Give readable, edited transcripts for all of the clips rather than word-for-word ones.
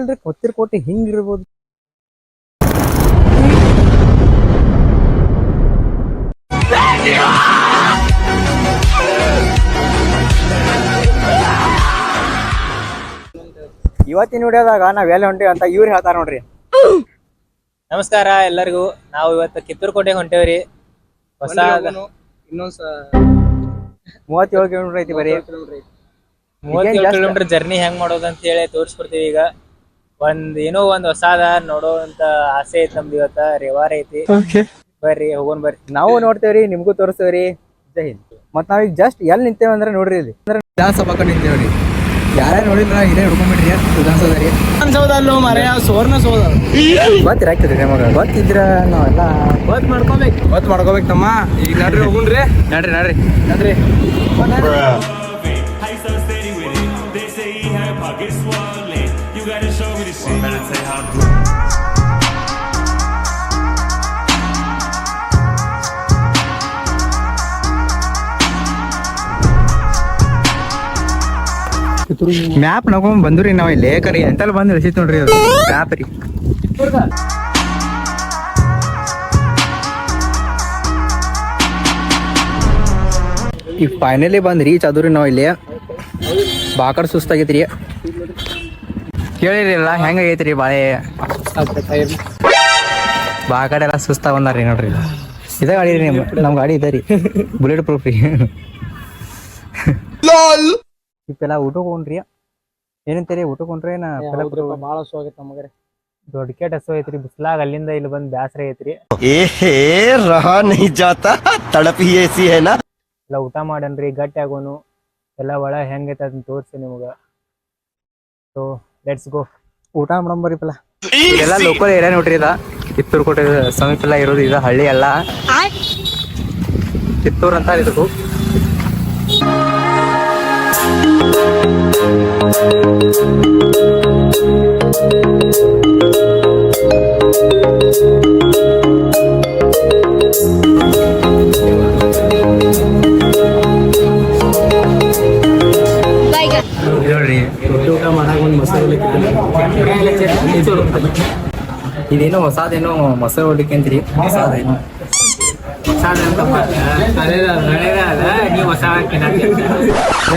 ಗೊತ್ತಿಲ್ರಿ ಕೊತ್ತಿರ್ಕೋಟೆ ಹಿಂಗಿರ್ಬೋದು. ಇವತ್ತಿನ ವಿಡಿಯೋದಾಗ ನಾವ್ ಎಲ್ಲಿ ಹೊಂಟೇವಿ ಅಂತ ಇವ್ರು ಹೇಳ್ತಾರ ನೋಡ್ರಿ. ನಮಸ್ಕಾರ ಎಲ್ಲರಿಗೂ. ನಾವು ಇವತ್ತು ಕಿತ್ತೂರು ಕೋಟೆಗೆ ಹೊಂಟೇವ್ರಿ. ಹೊಸ 37 ಕಿಲೋಮೀಟರ್ ಐತಿ ಬರೀ. 37 ಕಿಲೋಮೀಟರ್ ಜರ್ನಿ ಹೆಂಗ್ ಮಾಡೋದು ಅಂತ ಹೇಳಿ ತೋರಿಸ್ಕೊಡ್ತೀವಿ. ಈಗ ಏನೋ ಒಂದ್ ಹೊಸಾದ ನೋಡೋಂತ ಆಸೆ ಐತಿ ನಮ್ದು. ಇವತ್ತ ರೇವಾರ ಐತಿ. ಬರ್ರಿ ಹೋಗೋಣ ಬರ್ರಿ. ನಾವು ನೋಡ್ತೇವ್ರಿ, ನಿಮ್ಗೂ ತೋರಿಸ್ತೇವ್ರಿ. ಜೈ ಹಿಂದ್. ಮತ್ ನಾವೀಗ ಜಸ್ಟ್ ಎಲ್ಲಿ ನಿಂತೇವೆ ಅಂದ್ರೆ ನೋಡ್ರಿ, ಇಲ್ಲಿ ವಿಧಾನಸಭಾ ಕಡೆ ನಿಂತೇವ್ರಿ. ಯಾರ್ಯಾರು ನೋಡಿದ್ರ ಇದೇ ಹಿಡ್ಕೊಂಡ್ಬಿಟ್ರಿ ವಿಧಾನಸೌಧ ರೀ. ವಿಧಾನಸೌಧ ಮರ ಸುವರ್ಣ ಸೌಧ ಗೊತ್ತಿರಾಗ್ತದ್ರಿ ನಮಗ. ಗೊತ್ತಿದ್ರ ನಾವೆಲ್ಲ ಗೊತ್ತು ಮಾಡ್ಕೋಬೇಕು ತಮ್ಮ. ಈಗ ನಡ್ರಿ ಹೋಗುಣ್ರಿ. ನಡ್ರಿ ಮ್ಯಾಪ್ ನೋಡ್ಕೊಂಡ್ ಬಂದ್ರಿ ನಾವ್ ಇಲ್ಲಿ. ಕರಿ ಎಂತೆಲ್ಲ ಬಂದ್ ಇಳಿಸಿತ್ ನೋಡ್ರಿ ಅದು ಮ್ಯಾಪ್ ರೀ. ಈಗ ಫೈನಲಿ ಬಂದ್ ರೀಚ್ ಆದ್ರಿ ನಾವ್ ಇಲ್ಲಿ. ಬಾಕಡ್ ಸುಸ್ತಾಗೈತ್ರಿ. ಕೇಳಿರಿ ಎಲ್ಲ ಹೆಂಗಾಗೈತ್ರಿ ಬಾಳೆ. ಬಾಕಡೆ ಎಲ್ಲ ಸುಸ್ತಾ ಬಂದಾರ್ರಿ ನೋಡ್ರಿ. ಇದೇ ಗಾಡಿ ರೀ ನಮ್ ಗಾಡಿ ಇದೆ ರೀ, ಬುಲೆಟ್ ಪ್ರೂಫ್ ರೀ. ಇಪ್ಪೆಲ್ಲ ಊಟಕ್ಕೆ ಹೋಗ್ರಿ. ಏನಂತೀರಿ ಊಟಕ್ಕೆ ಹೊಂಟ್ರಿ? ಭಾಳ ಹಸು ಆಗೈತೆ ನಮಗ್ರಿ. ದೊಡ್ಡ ಕೆಟ್ಟ ಹಸು ಐತ್ರಿ. ಬಿಸ್ಲಾಗ ಅಲ್ಲಿಂದ ಇಲ್ಲಿ ಬಂದ್ ಬ್ಯಾಸರ ಐತ್ರಿ. ಎಲ್ಲ ಊಟ ಮಾಡನ್ರಿ, ಗಟ್ಟಿ ಆಗೋನು ಎಲ್ಲ ಒಳ ಹೆಂಗೈತೆ ಅದನ್ನ ತೋರ್ಸಿ ನಿಮ್ಗ. So let's go. ಊಟ ಮಾಡಂಬರಿ ಪಲ್ಲ. ಇದೆಲ್ಲ ಲೋಕಲ್ ಏರಿಯಾ ನೋಡ್ರಿ. ಇದ ಕಿತ್ತೂರು ಕೋಟೆ ಸಮೀಪ ಎಲ್ಲ ಇರೋದು. ಇದು ಹಳ್ಳಿ ಎಲ್ಲ ಕಿತ್ತೂರು ಅಂತ ಇದಕ್ಕೂ. ಇದೇನೋ ಹೊಸಾದೇನೋ ಮೊಸರು ಹೊಡ್ಲಿಕ್ಕೆ ಅಂತೀರಿ. ಹೊಸಾದೇನೋ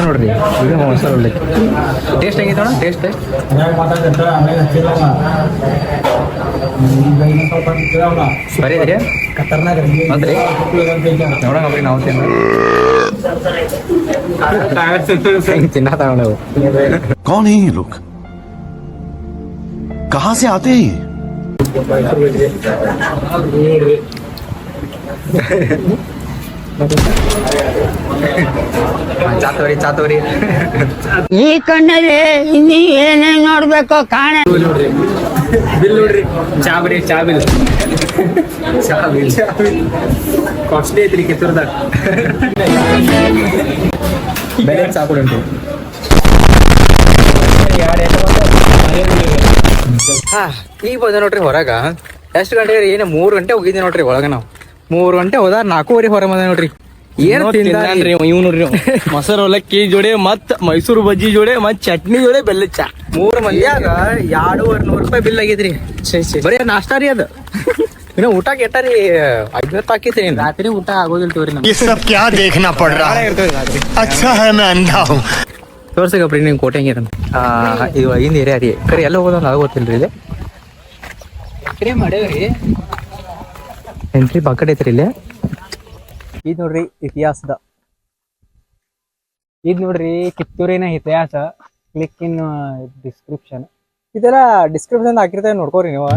ನೋಡ್ರಿ, ಇದು ಮೊಸರು ಹೊಡ್ಲಿಕ್ಕೆ. ಟೇಸ್ಟ್ ಹೆಂಗಿತ್ತು ಅಣ್ಣ? ಟೇಸ್ಟ್ ಬರೀ ಇದ್ರಿ ಅಂದ್ರಿ. ನೋಡೋಣ ನಾವು ತಿನ್ನ ತಗೊಂಡವು. कौन है ये लोग? कहाँ से आते हैं ये? ಚಾತೋರಿ ಈ ಕಣ್ಣಲ್ಲಿ ಇನ್ನೀ ಏನೇನ್ ನೋಡ್ಬೇಕು ಕಾಣ. ಬಿಲ್ ನೋಡ್ರಿ. ಚಾ ಬಿಲ್ ಕಾಸ್ಟ್ಲಿ ಐತ್ರಿ ಕಿತ್ತೂರ್ದಾಗ. ಬೆಲೆ ಚಾ ಕೊಡಿ ಉಂಟು. ಈಗ ಬಂದ ನೋಡ್ರಿ ಹೊರಗ. ಎಷ್ಟು ಗಂಟೆ ರೀ? ಏನು 3 ಗಂಟೆ ಹೋಗಿದ್ದೆ ನೋಡ್ರಿ ಒಳಗ. ನಾವು 3 ಗಂಟೆ ಹೋದ 4:30 ಹೊರ ಬಂದ ನೋಡ್ರಿ. ಏನ್ ತಿಂದ್ರಿ ಇವ್ ನೋಡ್ರಿ. ಮೊಸರು ಅವಲಕ್ಕಿ ಜೋಡಿ ಮತ್ ಮೈಸೂರು ಬಜ್ಜಿ ಜೋಡಿ ಮತ್ ಚಟ್ನಿ ಜೋಡಿ ಬೆಲ್ಲ ಚಾ. 3 ಮಂದಿಯಾಗ 2,200 ರೂಪಾಯಿ ಬಿಲ್ ಆಗೈತ್ರಿ. ಬರೀ ನಾಷ್ಟಾ ರೀ ಅದು. ಇನ್ನು ಊಟ ಕೆಟ್ಟಾರಿ 500 ಹಾಕಿತ್ರಿ. ರಾತ್ರಿ ಊಟ ಆಗೋದಿಲ್ಲ ತೋರಿ. ತೋರ್ಸಕಪ್ರಿ ನಿಮ್ ಕೋಟೆ ಹೆಂಗಿರ. ಇದು ಐನ್ ಏರಿಯಾ ರೀ. ಕರೆ ಎಲ್ಲ ಹೋಗೋದು ಆಗ ಗೊತ್ತಿಲ್ರಿ. ಇಲ್ಲಿ ಎಂಟ್ರಿ ಬಾಕಡೆ ಐತ್ರಿ ಇಲ್ಲಿ. ಇದು ನೋಡ್ರಿ ಇತಿಹಾಸದ. ಇದು ನೋಡ್ರಿ ಕಿತ್ತೂರಿನ ಇತಿಹಾಸ. ಕ್ಲಿಕ್ ಇನ್ ಡಿಸ್ಕ್ರಿಪ್ಷನ್. ಇದೆಲ್ಲ ಡಿಸ್ಕ್ರಿಪ್ಷನ್ ಹಾಕಿರ್ತೇವೆ, ನೋಡ್ಕೋರಿ ನೀವು.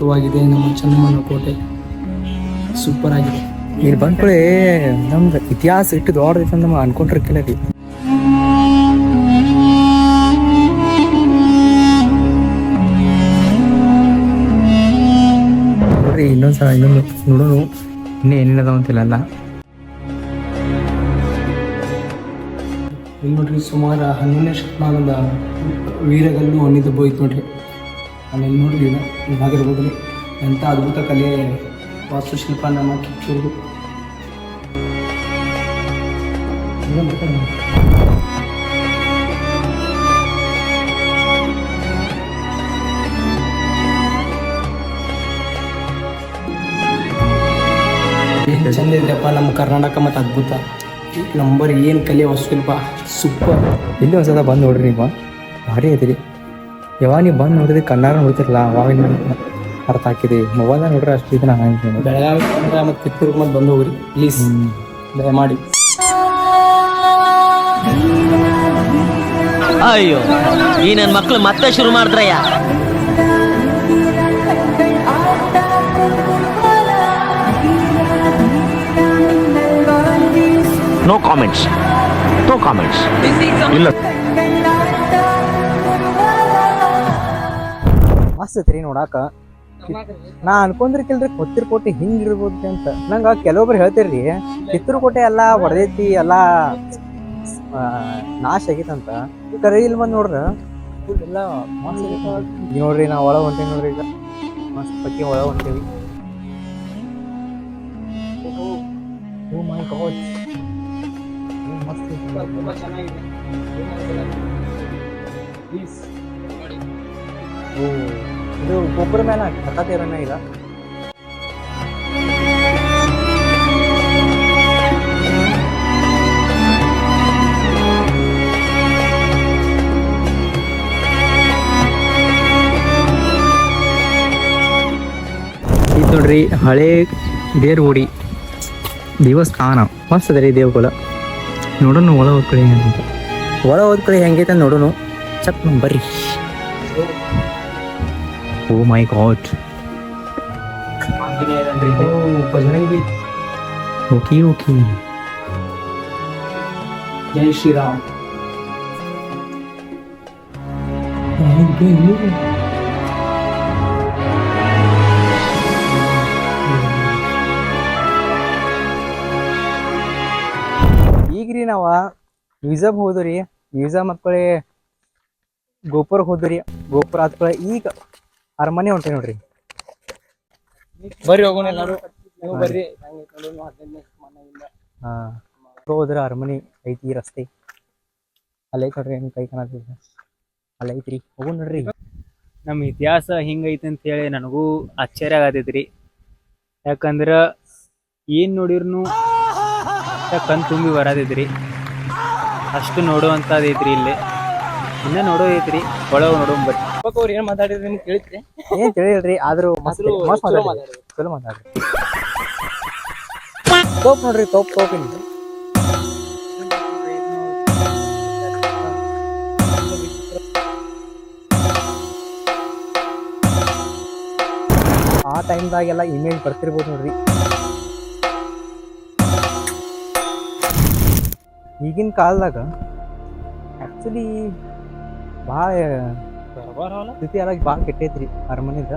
ಅದ್ಭುತವಾಗಿದೆ ನಮ್ಮ ಚೆನ್ನಮ್ಮನ ಕೋಟೆ, ಸೂಪರ್ ಆಗಿದೆ. ಇಲ್ಲಿ ಬಂದ್ಕೊಳ್ಳಿ ನಮ್ದು ಇತಿಹಾಸ ಇಟ್ಟು ದೊಡ್ಡದೈತೆ ಅಂತ ನಮ್ಗೆ ಅನ್ಕೊಂಡಿರ್ಕಿಲ್ಲ ರೀ. ನೋಡ್ರಿ ಇನ್ನೊಂದ್ಸಲ ಇನ್ನೊಂದು ನೋಡೋಣ ಇನ್ನೂ ಏನೇನದಾವ ಅಂತಿಲ್ಲ. ಇಲ್ಲಿ ನೋಡ್ರಿ ಸುಮಾರು 11ನೇ ಶತಮಾನದ ವೀರಗಲ್ಲು ಹೊನ್ನಿದ್ದು ಹೋಯ್ತು ನೋಡ್ರಿ. ಆಮೇಲೆ ನೋಡ್ರಿ ಇದಾಗಿರ್ಬೋದು ಎಂಥ ಅದ್ಭುತ ಕಲೆ ವಾಸ್ತುಶಿಲ್ಪ ನಮ್ಮ ಕಿತ್ತೂರು. ಏನು ಚಂದ ಇದೆಯಪ್ಪ ನಮ್ಮ ಕರ್ನಾಟಕ ಮತ್ತು ಅದ್ಭುತ ನಂಬರ್ ಏನು ಕಲೆ ವಾಸ್ತುಶಿಲ್ಪ ಸೂಪರ್. ಇಲ್ಲಿ ಒಂದ್ಸಲ ಬಂದು ನೋಡ್ರಿ ನೀವು, ಭಾರಿ ಐತಿರಿ. ಯಾವಾಗ ನೀವು ಬಂದು ನೋಡಿದ್ರೆ ಕನ್ನಡ ನೋಡ್ತಿರಲ್ಲ ಅವಾಗ ಅರ್ಥ ಹಾಕಿದೆ. ಮೊಬೈಲ್ದಾಗ ನೋಡ್ರಿ ಅಷ್ಟು ಇದನ್ನ ಹಾಗೆ ಬೆಳಗಾವಿ ಕನ್ನಡ ಮತ್ತು ಕಿತ್ತೂರು ಮತ್ತು ಬಂದು ಹೋಗ್ರಿ ಪ್ಲೀಸ್ ದಯಮಾಡಿ. ಅಯ್ಯೋ ಈ ನನ್ನ ಮಕ್ಳು ಮತ್ತೆ ಶುರು ಮಾಡಿದ್ರಯ್ಯ. No comments. ಇಲ್ಲ. ಮಸ್ತ್ ಐತ್ರಿ ನೋಡಾಕ. ನಾ ಅನ್ಕೊಂಡ್ರಿಕಿಲ್ರಿ ಕಿತ್ತೂರು ಕೋಟೆ ಹಿಂಗಿರ್ಬೋದು ಅಂತ. ನಂಗೆ ಕೆಲವೊಬ್ರು ಹೇಳ್ತಿರ್ರಿ ಕಿತ್ತೂರು ಕೋಟೆ ಎಲ್ಲ ಹೊಡೆದೈತಿ ಎಲ್ಲ ನಾಶ ಆಗೈತಂತ. ಕರೆ ಇಲ್ಲಿ ಬಂದು ನೋಡ್ರ ಎಲ್ಲ ಮಸ್ತ್ ಆಗೈತಿ ನೋಡ್ರಿ. ನಾವು ಒಳಗೆ ಹೊಂಟೇವಿ ನೋಡ್ರಿ, ಈಗ ಮಸ್ತ್ ಪಕ್ಕಿ ಒಳಗೆ ಹೊಂಟೇವಿ. ಓ ಮೈ ಗಾಡ್ ಮಸ್ತ್ ಚೆನ್ನಾಗಿದೆ. ಓ ಇದು ಗೊಬ್ಬರ ಮೇಲೆ ಕಥಾತಿರೋಣ ಈಗ. ಇದು ನೋಡ್ರಿ ಹಳೆ ದೇವ್ರಗುಡಿ ದೇವಸ್ಥಾನ ಮಸ್ತ್ ಅದ ರೀ ದೇವಗುಲ. ನೋಡೋಣ ಒಳ ಹೋದ್ಕಳಿ ಹೆಂಗಂತ, ಒಳ ಹೋದ್ಕಳಿ ಹೆಂಗೈತೆ ನೋಡೋಣ. ಚಕ್ ಬರ್ರಿ. ಓ ಮೈ ಗಾಡ್ ಓಕೆ ಓಕೆ. ಜೈ ಶ್ರೀರಾಮ್. ಈಗ್ರಿ ನಾವ ಮ್ಯೂಸಿಯಂ ಹೋದ್ರಿ, ಮ್ಯೂಸಿಯಂ ಹತ್ಕೊಳ್ಳಿ ಗೋಪುರಕ್ಕೆ ಹೋದ್ರಿ, ಗೋಪುರ ಹತ್ಕೊಳ್ಳಿ ಈಗ ಅರಮನೆ ಹೊಂಟೆ ನೋಡ್ರಿ. ಬರ್ರಿ ಹೋಗೋಣ ಎಲ್ಲಾರು, ನೀವು ಬರ್ರಿ. ಹಾ ಹೋದ್ರ ಅರಮನೆ ಐತಿ, ರಸ್ತೆ ಅಲ್ಲೈತಿ ನೋಡ್ರಿ. ಹೆಂಗ್ ಕೈ ಕಾಣತಿದ ಅಲ್ಲೈತ್ರಿ, ಹೋಗೋಣ ನೋಡ್ರಿ. ನಮ್ಮ ಇತಿಹಾಸ ಹಿಂಗೈತಿ ಅಂತ ಹೇಳಿ ನನಗೂ ಆಶ್ಚರ್ಯ ಆಗತೈತ್ರಿ. ಯಾಕಂದ್ರ ಏನ್ ನೋಡಿರ್ನು ಕಣ್ ತುಂಬಿ ಬರತೈತ್ರಿ. ಅಷ್ಟು ನೋಡುವಂತದೈತ್ರಿ ಇಲ್ಲಿ. ಇನ್ನ ನೋಡೋದೈತ್ರಿ, ಒಳಗ ನೋಡೋಣ ಬರ್ರಿ. ಅವ್ರು ಏನ್ ಮಾತಾಡಿದ್ರಿ ನಿಮ್ಗೆ ಕೇಳಿದ್ರಿ? ಏನ್ ತಿಳಿಲ್ರಿ, ಆದ್ರೂ ಮಸ್ತ್ ಚಲೋ ಮಾತಾಡ್ರಿ. ತೋಪ್ ನೋಡ್ರಿ, ತೋಪಿನ ಆ ಟೈಮ್ದಾಗೆಲ್ಲ ಇಮೇಜ್ ಬರ್ತಿರ್ಬೋದು ನೋಡ್ರಿ. ಈಗಿನ ಕಾಲದಾಗ ಆಕ್ಚುಲಿ ಭಾಳ ಸ್ಥಿತಿ ಎಲ್ಲ ಭಾಳ ಕೆಟ್ಟೈತ್ರಿ ಅರಮನೆದ.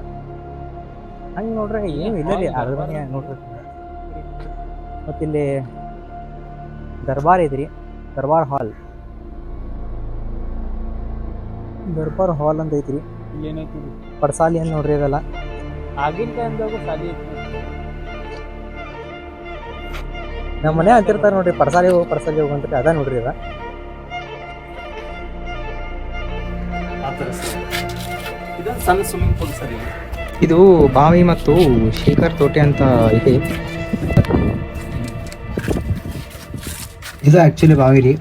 ಹಂಗೆ ನೋಡ್ರಿ ಏನು ಇಲ್ಲ ರೀ ಅರಮನೆ ನೋಡ್ರಿ. ಮತ್ತಿಲ್ಲಿ ದರ್ಬಾರ್ ಐತ್ರಿ, ದರ್ಬಾರ್ ಹಾಲ್ ಅಂತ ಐತ್ರಿ. ಏನೈತಿ ಪಡ್ಸಾಲಿ ಅಂತ ನೋಡ್ರಿ ಅದೆಲ್ಲ. ಆಗಿನ ಟೈಮ್ದಾಗ ಸಾಲಿ ಐತಿ. ನಮ್ಮ ಮನೆ ಅಂತಿರ್ತಾರ ನೋಡ್ರಿ, ಪಡ್ಸಾಲಿ ಹೋಗು ಅಂತ. ಅದ ನೋಡ್ರಿ ಅದ. ಸಣ್ಣ ಸ್ವಿಮ್ಮಿಂಗ್ ಪೂಲ್ ಸರಿ. ಇದು ಬಾವಿ ಮತ್ತು ಶೇಖರ್ ತೋಟೆ ಅಂತ ಇದೆ. ಇದು ಆಕ್ಚುಲಿ ಬಾವಿ ರೀ,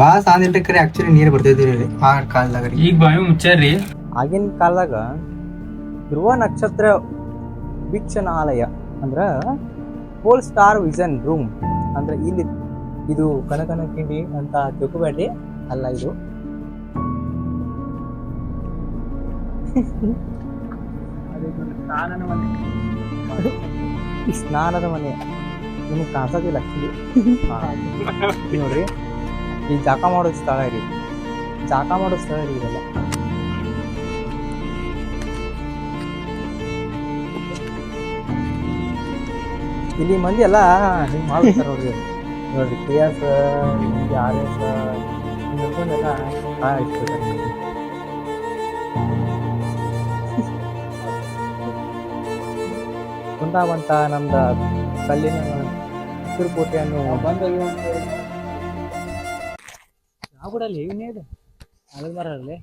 ಭಾಳ ಸಾಂದ್ ಕರೆ ಆಕ್ಚುಲಿ ನೀರು ಬರ್ತೈತಿ ರೀ ಆ ಕಾಲದಾಗ ರೀ. ಈಗ ಬಾವಿ ಮುಚ್ಚಾರ್ರಿ. ಆಗಿನ ಕಾಲದಾಗ ಧ್ರುವ ನಕ್ಷತ್ರ ವೀಕ್ಷಣಾಲಯ ಅಂದ್ರ ಹೋಲ್ ಸ್ಟಾರ್ ವಿಷನ್ ರೂಮ್ ಅಂದ್ರೆ ಇಲ್ಲಿ ಇದು ಕನಕನ ಕಿಂಡಿ ಅಂತ ತಿಳ್ಕೊಬೇಡ್ರಿ, ಅಲ್ಲ ಇದು. ಈ ಸ್ನಾನದ ಮನೆ ನಿಮ್ಗೆ ಕಾಣಿಸೋದಿಲ್ಲ ಆಕ್ಚುಲಿ. ನೋಡ್ರಿ, ಈ ಜಾಕ ಮಾಡೋ ಸ್ಥಳ ರೀ, ಜಾಕ ಮಾಡೋ ಸ್ಥಳ ರೀ ಇದೆಲ್ಲ. ಇಲ್ಲಿ ಮಂದಿ ಎಲ್ಲ ಹಿಂಗೆ ಮಾಡ್ತಾರೆ ನೋಡ್ರಿ. ನೋಡ್ರಿ KS, RS ಹಿಂಗೆಲ್ಲ ಇಟ್ಬಿಡ್ತಾರೆ. ಕುಂದಾವಂತ ನಮ್ದ ಕಲ್ಲಿನ ಕಿರುಕೋಟೆಯನ್ನು ಬಿಡಲ್ಲಿ ಇವನೇದು ಆಲದ ಮರ ಅಲ್ಲಿ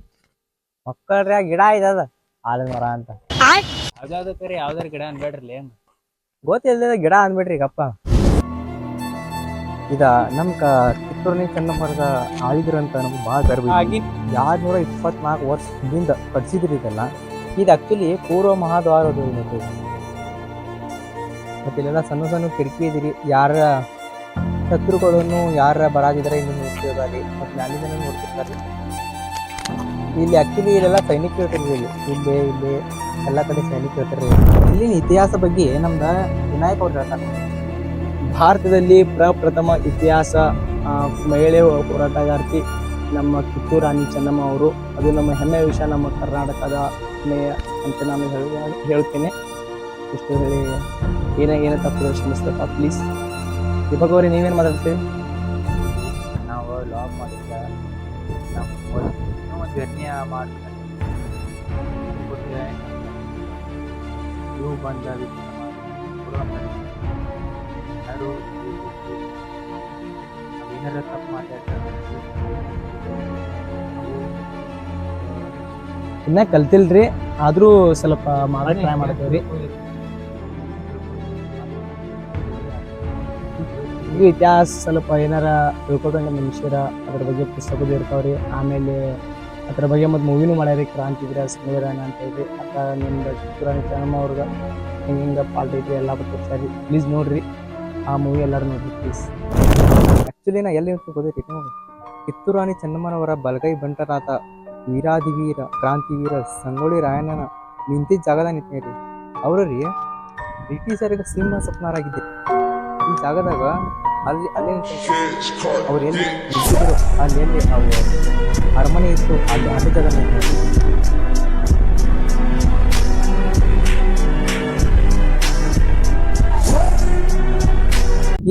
ಮಕ್ಕಳ್ರಿ ಗಿಡ ಇದ ಆಲದ ಮರ ಅಂತ ಯಾವ್ದಾವ್ದು ಕರಿ ಯಾವ್ದಾರ ಗಿಡ ಅನ್ಬೇಡ್ರಿ ಗೊತ್ತಿಲ್ಲದ ಗಿಡ ಅಂದ್ಬಿಡ್ರಿ ಗಪ್ಪ. ಇದ ನಮ್ ಕಿತ್ತೂರಿನ ಚೆನ್ನಮ್ಮರ್ಗ ಆಳಿದ್ರಂತ ನಮ್ಗೆ ಭಾಳ ಗರ್ವ. 224 ವರ್ಷ ಹಿಂದಿಂದ ಕಟ್ಸಿದ್ರಿ ಇದೆಲ್ಲ. ಇದು ಆಕ್ಚುಲಿ ಪೂರ್ವ ಮಹಾದ್ವಾರದ ಮತ್ತೆ ಇಲ್ಲೆಲ್ಲ ಸಣ್ಣ ಸಣ್ಣ ಕಿಟಕಿ ಇದಿರಿ. ಯಾರ ಶತ್ರುಗಳನ್ನು ಯಾರ ಬರಾದಿದ್ರೆ ಇಲ್ಲಿ ನೋಡ್ತಿರ್ತಾರೆ, ಮತ್ತೆ ನಾಲಿನ ನೋಡ್ತಿರ್ತಾರೆ. ಇಲ್ಲಿ ಆಕ್ಚುಲಿ ಇಲ್ಲೆಲ್ಲ ಸೈನಿಕರು ಇರ್ತಿರ್ರಿ. ಇಲ್ಲಿ ಎಲ್ಲ ಕಡೆ ಸೈನಿಕರು ಇರ್ತಾರೆ. ಇಲ್ಲಿನ ಇತಿಹಾಸ ಬಗ್ಗೆ ನಮ್ದ ವಿನಾಯಕ್ ಅವ್ರು ಹೇಳ್ತಾರೆ. ಭಾರತದಲ್ಲಿ ಪ್ರಪ್ರಥಮ ಇತಿಹಾಸ ಮಹಿಳೆ ಹೋರಾಟಗಾರ್ತಿ ನಮ್ಮ ಕಿತ್ತೂರು ರಾಣಿ ಚೆನ್ನಮ್ಮ ಅವರು. ಅದು ನಮ್ಮ ಹೆಮ್ಮೆಯ ವಿಷಯ, ನಮ್ಮ ಕರ್ನಾಟಕದ ಹೆಮ್ಮೆಯ ಅಂತ ನಾನು ಹೇಳ್ತೇನೆ. ಇಷ್ಟು ಹೇಳಿ ಏನೇ ತಪ್ಪು ಕ್ಷಮಿಸ್ತಪ್ಪ ಪ್ಲೀಸ್. ದೀಪಕ್ ಅವ್ರಿ ನೀವೇನು ಮಾತಾಡ್ತೀವಿ? ನಾವು ಲಾಗ್ ಮಾಡಿದ್ದ ನಮ್ಮ ಒಂದು ಜರ್ನಿ ಮಾಡ್ತಾರೆ ಇವು ಬಂದ ಯಾರು ಏನಾರ ತಪ್ಪು ಮಾತಾಡ್ತಾರೆ ಇನ್ನ ಕಲ್ತಿಲ್ರಿ, ಆದ್ರೂ ಸ್ವಲ್ಪ ಮಾಡಕ್ ಟ್ರೈ ಮಾಡ್ತೇವ್ರಿ. ಇದು ಇತಿಹಾಸ ಸ್ವಲ್ಪ ಏನಾರ ತಿಳ್ಕೊಬೇಕ ಮನುಷ್ಯರ ಅದ್ರ ಬಗ್ಗೆ ಪುಸ್ತಕದ ಇರ್ತಾವ್ರಿ. ಆಮೇಲೆ ಅದ್ರ ಬಗ್ಗೆ ಮತ್ತೆ ಮೂವಿನೂ ಮಾಡ್ಯಾರಿ, ಕ್ರಾಂತಿವೀರ ಸಂವಿಧಾನ ಅಂತ ಹೇಳಿ. ಅಕ್ಕ ನಿಮ್ದು ಕಿತ್ತೂರು ರಾಣಿ ಚೆನ್ನಮ್ಮ ಅವ್ರಿಗೆ ಹಿಂಗೆ ಪಾಲ್ಟ್ ಐತಿ ಎಲ್ಲ ತೋರಿಸ್ತಾರಿ. ಪ್ಲೀಸ್ ನೋಡ್ರಿ ಆ ಮೂವಿ, ಎಲ್ಲರೂ ನೋಡ್ರಿ ಪ್ಲೀಸ್. ಆ್ಯಕ್ಚುಲಿ ನಾ ಎಲ್ಲಿ ಗೊತ್ತೈತಿ ನೋಡಿ, ಕಿತ್ತೂರು ರಾಣಿ ಚೆನ್ನಮ್ಮನವರ ಬಲಗೈ ಬಂಟರಾದ ವೀರಾದಿವೀರ ಕ್ರಾಂತಿವೀರ ಸಂಗೊಳ್ಳಿ ರಾಯಣ್ಣನ ನಿಂತಿದ್ದ ಜಾಗದಾಗ ನಿಂತೇರಿ. ಅವರು ರೀ ಬ್ರಿಟಿಷರಿಗೆ ಸಿಂಹ ಸ್ವಪ್ನರಾಗಿದ್ದರು. ಈ ಜಾಗದಾಗ ಅಲ್ಲಿ ಅವ್ರು ಎಲ್ಲಿ ನಿಂತಿದ್ರು, ಅಲ್ಲಿ ಎಲ್ಲಿ ಅವು ಅರಮನೆ ಇತ್ತು, ಅಲ್ಲಿ ಅದೇ ಜಾಗ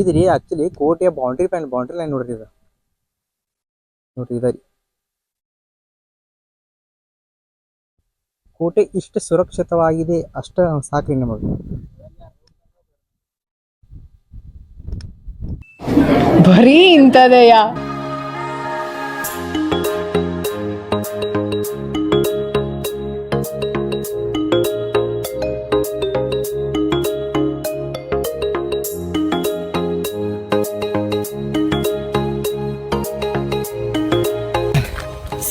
ಇದ್ರಿ. ಆಕ್ಚುಲಿ ಕೋಟೆಯ ಬೌಂಡ್ರಿ ಲೈನ್ ನೋಡ್ರಿ ಇದು. ನೋಡ್ರಿ ಇದ ರೀ ಕೋಟೆ. ಇಷ್ಟು ಸುರಕ್ಷಿತವಾಗಿದೆ, ಅಷ್ಟ ಸಾಕ್ರಿ ನಮಗೆ. ಬರೀ ಇಂಥದೆಯ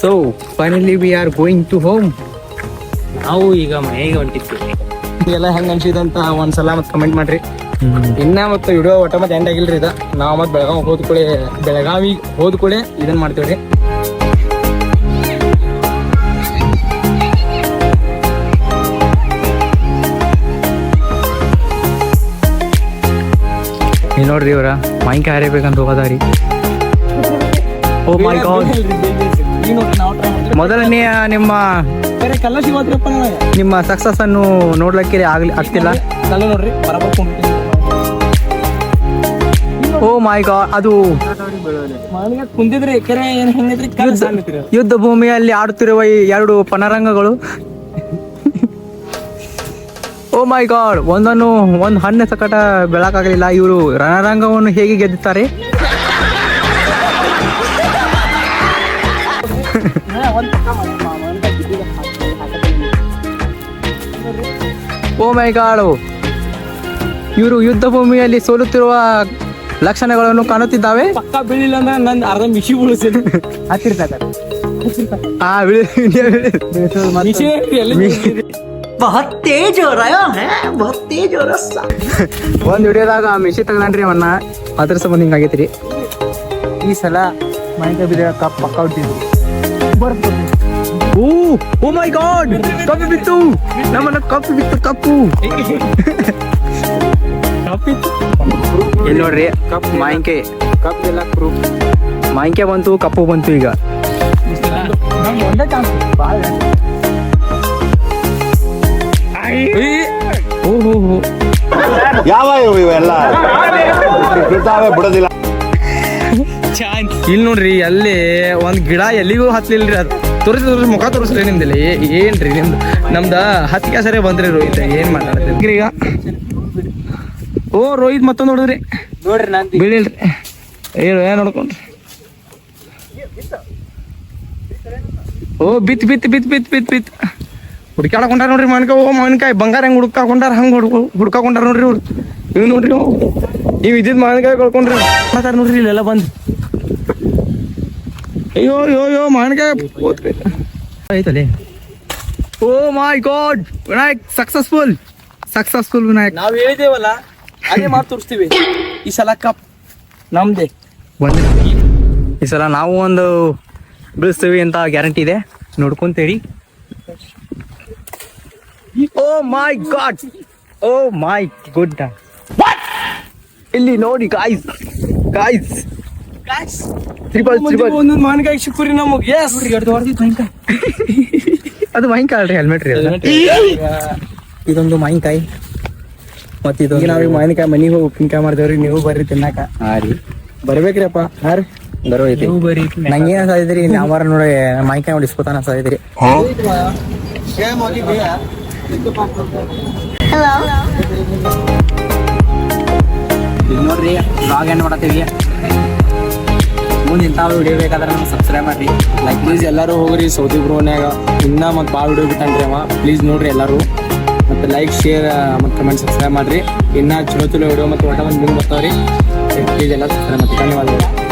So finally we are going to home. ನಾವು ಈಗ ಮನೆಗೆ ಹೊಂಟಿದ್ವಿ. ಎಲ್ಲ ಹೆಂಗ್ ಅನ್ಸಿದಂತ ಒಂದ್ಸಲ ಮತ್ತೆ ಕಮೆಂಟ್ ಮಾಡ್ರಿ. ಇನ್ನ ಮತ್ತೆ ವಿಡಿಯೋ ಒಟ್ಟ ಮತ್ತೆ ಎಂಡ್ ಆಗಿಲ್ರಿ ಇದ. ನಾವು ಮತ್ತೆ ಬೆಳಗಾವಿ ಹೋದ್ಕೂಳೆ ಇದನ್ನ ಮಾಡ್ತೇವ್ರಿ. ನೀವು ನೋಡ್ರಿ ಇವ್ರ ಮಾವಿನಕಾಯಿ ಹರಿಬೇಕಂತ ಹೋಗೋದಾರಿ. ಓ ಮೈ ಗಾಡ್, ಮೊದಲನೆಯ ನಿಮ್ಮ ಸಕ್ಸಸ್ ಅನ್ನು ನೋಡ್ಲಿಕ್ಕೆ ಆಗ್ತಿಲ್ಲ. ನೋಡ್ರಿ ಓ ಮೈ ಗಾಡ್, ಅದು ಕುಂತಿದ್ರಿ ಕೆರೆ ಏನ್ ಹೆಂಗೈತ್ರಿ? ಯುದ್ಧ ಭೂಮಿಯಲ್ಲಿ ಆಡುತ್ತಿರುವ ಈ 2 ಪನರಂಗಗಳು. ಓ ಮೈ ಗಾಡ್, ಒಂದು ಹಣ್ಣು ಸಕಟ ಬೆಳಕಾಗಲಿಲ್ಲ. ಇವರು ರಣರಂಗವನ್ನು ಹೇಗೆ ಗೆದ್ದುತ್ತಾರೆ? ಓ ಮೈ ಗಾಡ್, ಇವರು ಯುದ್ಧ ಭೂಮಿಯಲ್ಲಿ ಸೋಲುತ್ತಿರುವ ಲಕ್ಷಣಗಳನ್ನು ಕಾಣುತ್ತಿದ್ದಾವೆ. ಪಕ್ಕ ಬೀಳಿಲ್ಲ ಅಂದ್ರೆ ನನ್ ಅರ್ಧ ಮಿಷಿ ಬೀಳಿಸಿದ್ರು. ಒಂದ್ ವಿಡಿಯೋದಾಗ ಮಿಷಿ ತಗೊಂಡ್ರಿ ಅವನ್ನ ಅದ್ರ ಸಂಬಂಧ ಹಿಂಗಾಗೈತ್ರಿ. ಈ ಸಲ ಮಾವಿನಕಾಯಿ ಬಿದ್ದ ಪಕ್ಕ ಹುಟ್ಟಿದ್ವಿ. ಓ ಮೈ ಗಾಡ್, ಕಪ್ಪು ಬಿತ್ತು ನಮ್ಮನ್ನ, ಕಪ್ಪು ಬಿತ್ತು, ಕಪ್ಪು. ಇಲ್ಲಿ ನೋಡ್ರಿ ಮಾವಿನಕಾಯಿ, ಮಾವಿನಕಾಯಿ ಬಂತು, ಕಪ್ಪು ಬಂತು. ಈಗ ಓಹೋ ಯಾವ ಇವೆಲ್ಲ ಬಿಡೋದಿಲ್ಲ. ಇಲ್ಲಿ ನೋಡ್ರಿ, ಅಲ್ಲಿ ಒಂದ್ ಗಿಡ ಎಲ್ಲಿಗೂ ಹತ್ಲಿಲ್ರಿ. ಅದು ತೋರಿಸಿ ಮುಖ ತೋರಿಸ್ರಿ ನಿಮ್ದಿಲ್ಲ. ಏನ್ರಿ ನಿಮ್ದು? ನಮ್ದ ಹತ್ತಿಗೆ ಸರಿ ಬಂದ್ರಿ ರೋಹಿತ್. ಏನ್ ಮಾತಾಡ್ತೀರಿ ಈಗ? ಓ ರೋಹಿತ್ ಮತ್ತೊಂದು ನೋಡಿದ್ರಿ ನೋಡ್ರಿ ನಂದಿ ಬೀಳಿಲ್ರಿ. ಏನ್ ನೋಡ್ಕೊಂಡ್ರಿ? ಓ ಬಿತ್ ಬಿತ್ ಬಿತ್ ಬಿತ್ ಬಿತ್ ಬಿತ್ ಹುಡ್ಕಾಡ್ಕೊಂಡಾರ ನೋಡ್ರಿ ಮಾವಿನಕಾಯಿ. ಓ ಮಾವಿನಕಾಯಿ ಬಂಗಾರ ಹೆಂಗ್ ಹುಡ್ಕಾಕೊಂಡಾರ ಹಂಗ ಹುಡ್ಕಾಕೊಂಡಾರ ನೋಡ್ರಿ ಅವ್ರು. ಇವ್ ನೋಡ್ರಿ, ಇವ್ ಇದ್ದಿದ್ ಮಾವಿನಕಾಯಿ ಕಳ್ಕೊಂಡ್ರಿ ಮಾತಾಡ ನೋಡ್ರಿ. ಇಲ್ಲೆಲ್ಲ ಬಂದ್ ಅಯ್ಯೋ ಅಯ್ಯೋ ಅಯ್ಯೋ ಮಾವಿನಕಾಯಿ ಐತಲ್ಲಿ. ಓ ಮೈ ಗಾಡ್, ವಿನಾಯಕ್ ಸಕ್ಸಸ್ಫುಲ್ ವಿನಾಯಕ್. ನಾವ್ ಹೇಳಿದೇವಲ್ಲ ಅದೇ ಮಾಡಿ ತೋರಿಸ್ತೀವಿ. ಈ ಸಲ ಕಪ್ ನಮ್ದೆ ಬಂದ. ಈ ಸಲ ನಾವು ಒಂದು ಬೀಳಿಸ್ತೀವಿ ಅಂತ ಗ್ಯಾರಂಟಿ ಇದೆ, ನೋಡ್ಕೊಂತೇಳಿ. ಓ ಮೈ ಗಾಡ್, ಓ ಮೈ ಗುಡ್. ಇಲ್ಲಿ ನೋಡಿ ಗಾಯ್ಸ್, ಟ್ರಿಪಲ್ ಒಂದೊಂದು ಮಾವಿನಕಾಯಿ ಸಿಕ್ಕ್ರಿ ನಮಗೆ. ಅದು ಮಾವಿನಕಾಯಿ ಅಲ್ರಿ, ಹೆಲ್ಮೆಟ್ ರೀ. ಇದೊಂದು ಮಾವಿನಕಾಯಿ. ಮತ್ತೆ ಇದೊಂದು ನಾವೀಗ ಮಾವಿನಕಾಯಿ ಮನಿಗೆ ಹೋಗಿ ಉಪ್ಪಿನಕಾಯಿ ಮಾಡ್ದೇವ್ರಿ. ನೀವು ಬರ್ರಿ ತಿನ್ನಾಕ. ಬರ್ಬೇಕ್ರಿಪ್ಪ. ಹಾ ರೀ ಬರೋಯ್ತಿ. ನಂಗೇನ ಸಾಧಿದ್ರಿ ಯಾವಾರ ನೋಡಿ ಮಾವಿನಕಾಯಿ ನೋಡಿ ಇಸ್ಕೊತಾನ ಸಾಧಿದ್ರಿ. ಈಗ ನೋಡ್ರಿ ಬ್ಲಾಗ್ ಏನ್ ಮಾಡತ್ತೀವಿ. ಮುಂದೆ ಇಂಥವು ವಿಡಿಯೋ ಬೇಕಾದ್ರೆ ನಮ್ಗೆ ಸಬ್ಸ್ಕ್ರೈಬ್ ಮಾಡ್ರಿ, ಲೈಕ್ ಪ್ಲೀಸ್. ಎಲ್ಲರೂ ಹೋಗ್ರಿ ಸೌದಿ ಬ್ರೋನ್ಯಾಗ ಇನ್ನ ಮತ್ತೆ ಭಾಳ ವಿಡಿಯೋ ಬಿಟ್ಟನ್ರಿ ಅವ. ಪ್ಲೀಸ್ ನೋಡ್ರಿ ಎಲ್ಲರೂ, ಮತ್ತೆ ಲೈಕ್, ಶೇರ್ ಮತ್ತು ಕಮೆಂಟ್, ಸಬ್ಸ್ಕ್ರೈಬ್ ಮಾಡ್ರಿ. ಇನ್ನ ಚಲೋ ವಿಡಿಯೋ ಮತ್ತೆ ಒಟ್ಟ ಮುಂದೆ ಬರ್ತಾವ್ರಿ. ಪ್ಲೀಸ್ ಎಲ್ಲ ಸಬ್ಸ್ಕ್ರೈಬ್ ಮಾಡಿ. ಧನ್ಯವಾದಗಳು.